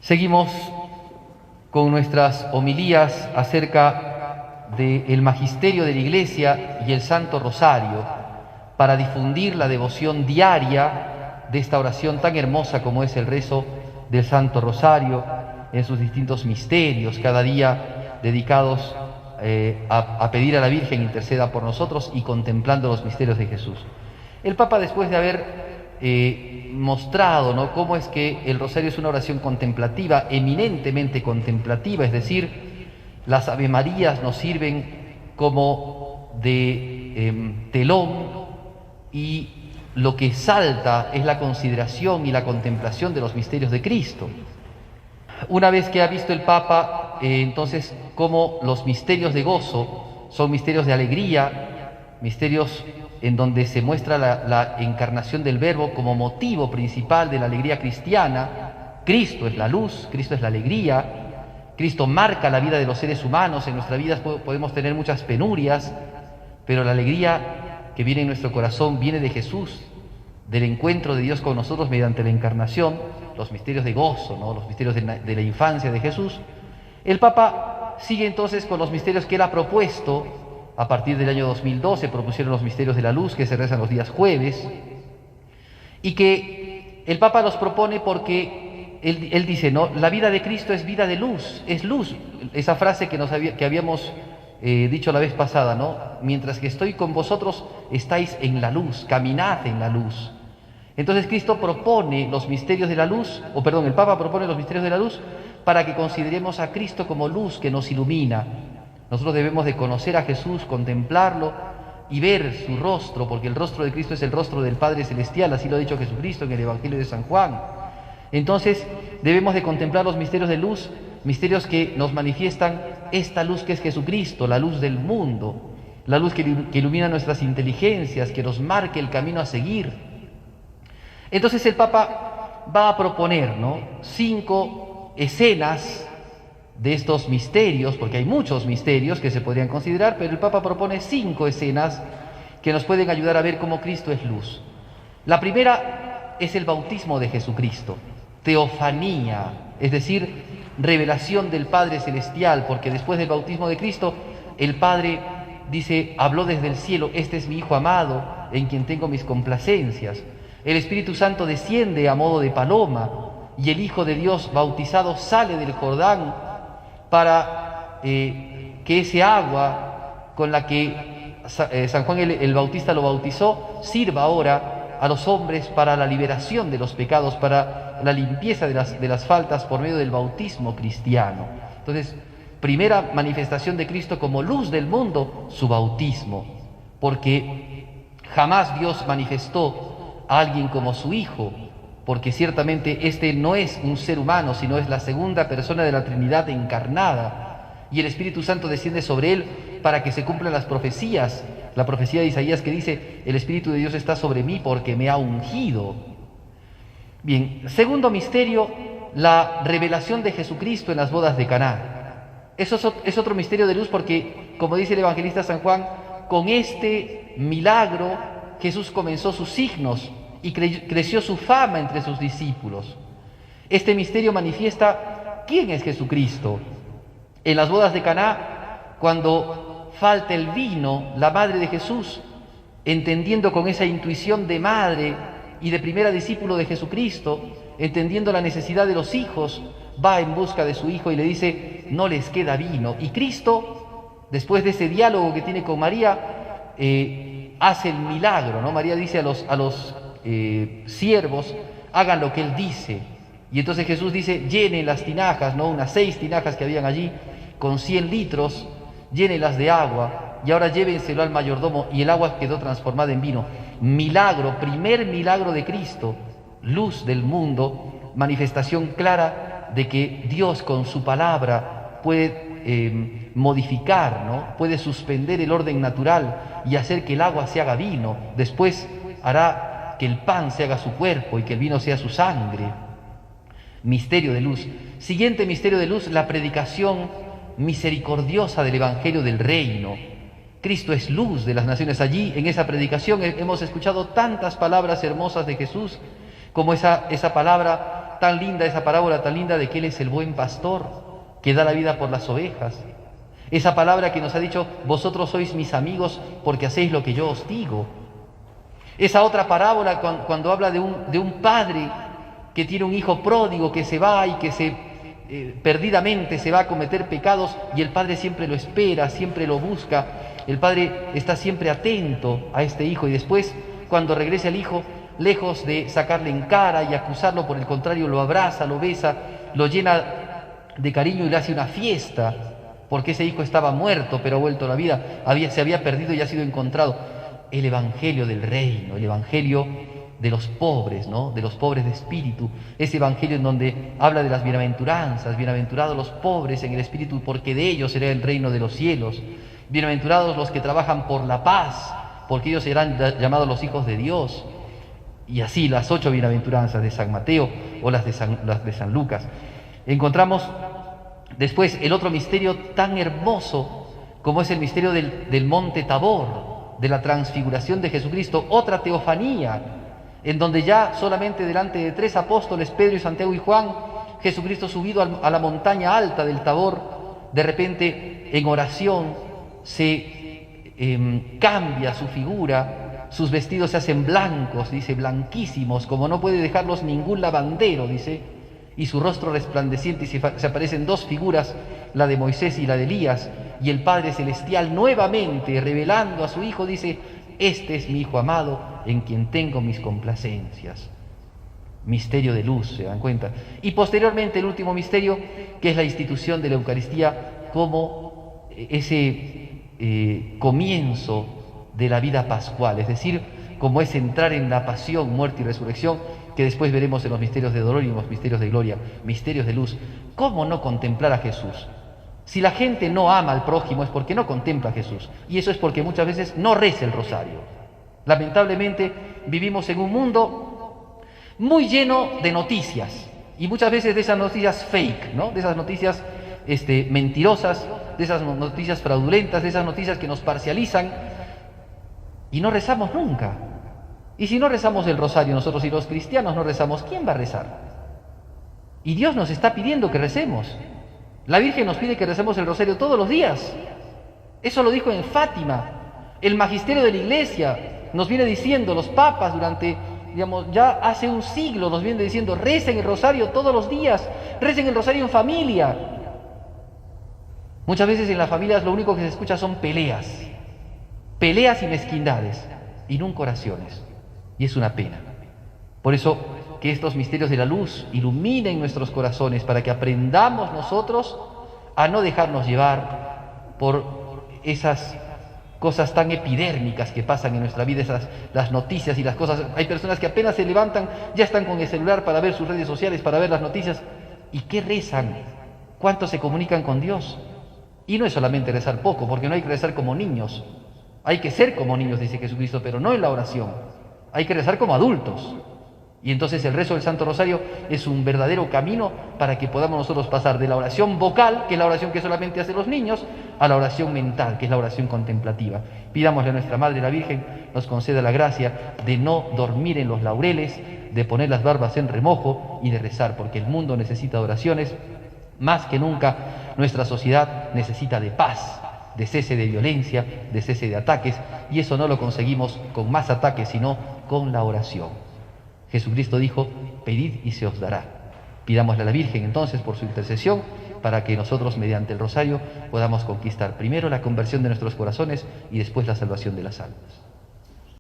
Seguimos con nuestras homilías acerca del magisterio de la Iglesia y el Santo Rosario para difundir la devoción diaria de esta oración tan hermosa como es el rezo del Santo Rosario en sus distintos misterios, cada día dedicados a pedir a la Virgen interceda por nosotros y contemplando los misterios de Jesús. El Papa, después de haber mostrado, ¿no?, cómo es que el rosario es una oración contemplativa, eminentemente contemplativa, es decir, las Ave Marías nos sirven como de telón y lo que salta es la consideración y la contemplación de los misterios de Cristo. Una vez que ha visto el Papa, entonces, cómo los misterios de gozo son misterios de alegría, misterios en donde se muestra la encarnación del Verbo como motivo principal de la alegría cristiana. Cristo es la luz, Cristo es la alegría, Cristo marca la vida de los seres humanos. En nuestra vida podemos tener muchas penurias, pero la alegría que viene en nuestro corazón viene de Jesús, del encuentro de Dios con nosotros mediante la encarnación, los misterios de gozo, ¿no?, los misterios de la infancia de Jesús. El Papa sigue entonces con los misterios que él ha propuesto. A partir del año 2012 propusieron los misterios de la luz, que se rezan los días jueves, y que el Papa los propone porque él dice, ¿no?, la vida de Cristo es vida de luz, es luz. Esa frase que habíamos dicho la vez pasada, ¿no? Mientras que estoy con vosotros, estáis en la luz, caminad en la luz. Entonces Cristo propone los misterios de la luz, el Papa propone los misterios de la luz para que consideremos a Cristo como luz que nos ilumina. Nosotros debemos de conocer a Jesús, contemplarlo y ver su rostro, porque el rostro de Cristo es el rostro del Padre Celestial, así lo ha dicho Jesucristo en el Evangelio de San Juan. Entonces debemos de contemplar los misterios de luz, misterios que nos manifiestan esta luz que es Jesucristo, la luz del mundo, la luz que ilumina nuestras inteligencias, que nos marque el camino a seguir. Entonces el Papa va a proponer, ¿no?, 5 escenas de estos misterios, porque hay muchos misterios que se podrían considerar, pero el Papa propone 5 escenas que nos pueden ayudar a ver cómo Cristo es luz. La primera es el bautismo de Jesucristo, teofanía, es decir, revelación del Padre Celestial, porque después del bautismo de Cristo, el Padre dice, habló desde el cielo, este es mi Hijo amado, en quien tengo mis complacencias. El Espíritu Santo desciende a modo de paloma, y el Hijo de Dios bautizado sale del Jordán para que ese agua con la que San Juan el Bautista lo bautizó sirva ahora a los hombres para la liberación de los pecados, para la limpieza de las faltas por medio del bautismo cristiano. Entonces, primera manifestación de Cristo como luz del mundo, su bautismo, porque jamás Dios manifestó a alguien como su Hijo, porque ciertamente este no es un ser humano, sino es la segunda persona de la Trinidad encarnada, y el Espíritu Santo desciende sobre él para que se cumplan las profecías, la profecía de Isaías que dice, el Espíritu de Dios está sobre mí porque me ha ungido. Bien, segundo misterio, la revelación de Jesucristo en las bodas de Caná. Eso es otro misterio de luz porque, como dice el evangelista San Juan, con este milagro Jesús comenzó sus signos y creció su fama entre sus discípulos. Este misterio manifiesta quién es Jesucristo. En las bodas de Caná, cuando falta el vino, la madre de Jesús, entendiendo con esa intuición de madre y de primera discípulo de Jesucristo, entendiendo la necesidad de los hijos, va en busca de su hijo y le dice, no les queda vino. Y Cristo, después de ese diálogo que tiene con María, hace el milagro, ¿no? María dice a los siervos, hagan lo que él dice, y entonces Jesús dice, llenen las tinajas, ¿no?, unas 6 tinajas que habían allí, con 100 litros, llénenlas de agua, y ahora llévenselo al mayordomo, y el agua quedó transformada en vino. Milagro, primer milagro de Cristo, luz del mundo, manifestación clara de que Dios con su palabra puede modificar, ¿no?, puede suspender el orden natural y hacer que el agua se haga vino, después hará que el pan se haga su cuerpo y que el vino sea su sangre. Misterio de luz. Siguiente misterio de luz, la predicación misericordiosa del Evangelio del Reino. Cristo es luz de las naciones. Allí, en esa predicación, hemos escuchado tantas palabras hermosas de Jesús, como esa palabra tan linda, esa parábola tan linda de que Él es el buen pastor, que da la vida por las ovejas. Esa palabra que nos ha dicho, vosotros sois mis amigos porque hacéis lo que yo os digo. Esa otra parábola cuando habla de un padre que tiene un hijo pródigo que se va y que perdidamente se va a cometer pecados y el padre siempre lo espera, siempre lo busca. El padre está siempre atento a este hijo y después, cuando regresa el hijo, lejos de sacarle en cara y acusarlo, por el contrario, lo abraza, lo besa, lo llena de cariño y le hace una fiesta, porque ese hijo estaba muerto, pero ha vuelto a la vida, se había perdido y ha sido encontrado. El evangelio del reino, el evangelio de los pobres, ¿no? De los pobres de espíritu, ese evangelio en donde habla de las bienaventuranzas, bienaventurados los pobres en el espíritu, porque de ellos será el reino de los cielos, bienaventurados los que trabajan por la paz, porque ellos serán llamados los hijos de Dios, y así las 8 bienaventuranzas de San Mateo o las de San Lucas. Encontramos después el otro misterio tan hermoso como es el misterio del monte Tabor, de la transfiguración de Jesucristo, otra teofanía, en donde ya solamente delante de 3 apóstoles, Pedro y Santiago y Juan, Jesucristo subido a la montaña alta del Tabor, de repente en oración se cambia su figura, sus vestidos se hacen blancos, dice, blanquísimos, como no puede dejarlos ningún lavandero, dice, y su rostro resplandeciente, y se aparecen 2 figuras, la de Moisés y la de Elías, y el Padre Celestial nuevamente revelando a su Hijo dice, este es mi Hijo amado en quien tengo mis complacencias. Misterio de luz, ¿se dan cuenta? Y posteriormente el último misterio, que es la institución de la Eucaristía como ese comienzo de la vida pascual, es decir, como es entrar en la pasión, muerte y resurrección, que después veremos en los misterios de dolor y en los misterios de gloria, misterios de luz. ¿Cómo no contemplar a Jesús? Si la gente no ama al prójimo es porque no contempla a Jesús, y eso es porque muchas veces no reza el rosario. Lamentablemente vivimos en un mundo muy lleno de noticias, y muchas veces de esas noticias fake, ¿no? De esas noticias mentirosas, de esas noticias fraudulentas, de esas noticias que nos parcializan, y no rezamos nunca. Y si no rezamos el rosario nosotros y los cristianos no rezamos, ¿quién va a rezar? Y Dios nos está pidiendo que recemos. La Virgen nos pide que recemos el rosario todos los días. Eso lo dijo en Fátima. El magisterio de la Iglesia nos viene diciendo, los papas durante, ya hace un siglo nos viene diciendo, recen el rosario todos los días, recen el rosario en familia. Muchas veces en las familias lo único que se escucha son peleas y mezquindades, y nunca oraciones. Y es una pena. Por eso, que estos misterios de la luz iluminen nuestros corazones para que aprendamos nosotros a no dejarnos llevar por esas cosas tan epidérmicas que pasan en nuestra vida, las noticias y las cosas. Hay personas que apenas se levantan, ya están con el celular para ver sus redes sociales, para ver las noticias. ¿Y qué rezan? ¿Cuánto se comunican con Dios? Y no es solamente rezar poco, porque no hay que rezar como niños. Hay que ser como niños, dice Jesucristo, pero no en la oración. Hay que rezar como adultos. Y entonces el rezo del Santo Rosario es un verdadero camino para que podamos nosotros pasar de la oración vocal, que es la oración que solamente hacen los niños, a la oración mental, que es la oración contemplativa. Pidámosle a nuestra Madre la Virgen nos conceda la gracia de no dormir en los laureles, de poner las barbas en remojo y de rezar, porque el mundo necesita oraciones. Más que nunca nuestra sociedad necesita de paz, de cese de violencia, de cese de ataques, y eso no lo conseguimos con más ataques, sino con la oración. Jesucristo dijo, pedid y se os dará. Pidámosle a la Virgen entonces por su intercesión, para que nosotros mediante el rosario podamos conquistar primero la conversión de nuestros corazones y después la salvación de las almas.